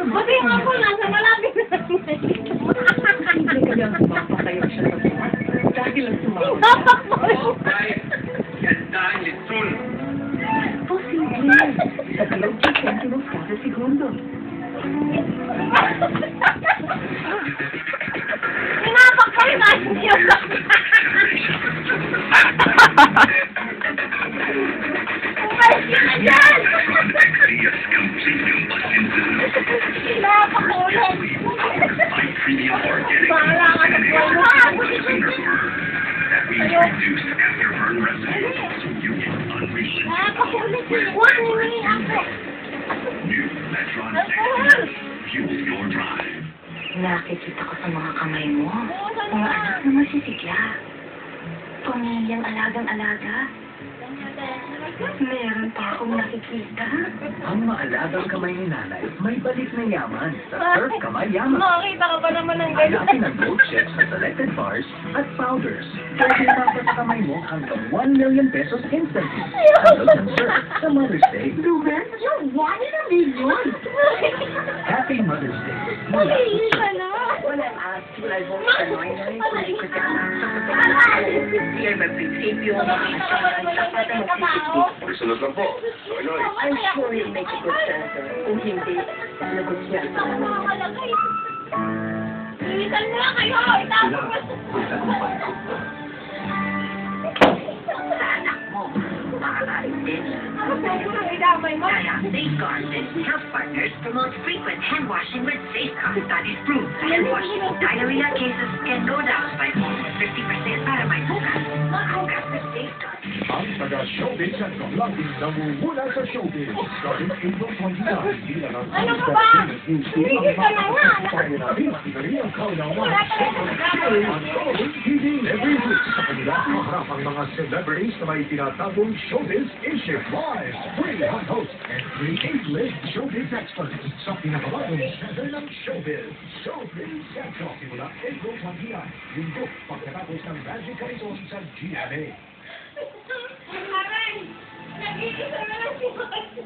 Buti nga po, nasa malapit na naman. Hindi ka lang sumapakayo siya sa buwan. Dahil ang sumama. Sinapak mo. Posible. Sa 10 centimos kada segundo. Sinapak ko rin ang Diyos. Umalis ka na dyan! Sinapak ko ulit. Bahala ka sa buwan mo. Sinapak ko ulit. Huwag nini ako. Nakikita ko sa mga kamay mo. Mga anak na masisigla. Pamilyang alagang-alaga. Meron pa akong nakikita. Ang maalagang kamay ni nanay, may balik na yaman. Sa surf kamay yaman. Makakita ka pa naman ng ganyan. Hanapin ang gold chips sa selected bars at powders. Pwede dapat sa kamay mo hanggang 1 million pesos instantly. Handle ng surf sa Mother's Day. Ruben, you're 1 in a million. Happy Mother's Day. Hindi ka na. When I'm asked will I vote for Noynoy, pwede ko siya hindi ay mag-prinsipyo, makakasya, ang sapat na magsisipit. Sunod lang po. Noy. I'm sure he'll make a good senator. Kung hindi, lagot siya sa Nakakalagay. Ilisan mo na kayo. Itapos mo. sa anak mo. Makakain din. Idamay mo. Kaya Safeguard and health partners promote frequent hand washing with Safeguard. Studies prove hand washing diarrhea cases can go down by almost 50% para may bukas. Maghugas with Safeguard. Ang taga-showbiz at laging namumula sa showbiz. Starting April 29, bilang ang Ano ka ba? Hindi ka na nga. ang kaunawang on Showbiz TV every week sa kanilang kaharapang mga celebrities na may tinatagong showbiz issue live, free on host and create list showbiz experts sa pinakabagong center ng showbiz. Showbiz Central simula April 29, linggo pagkatapos ng Magic Horizon sa GMA. Aray! Nag-iisa na lang si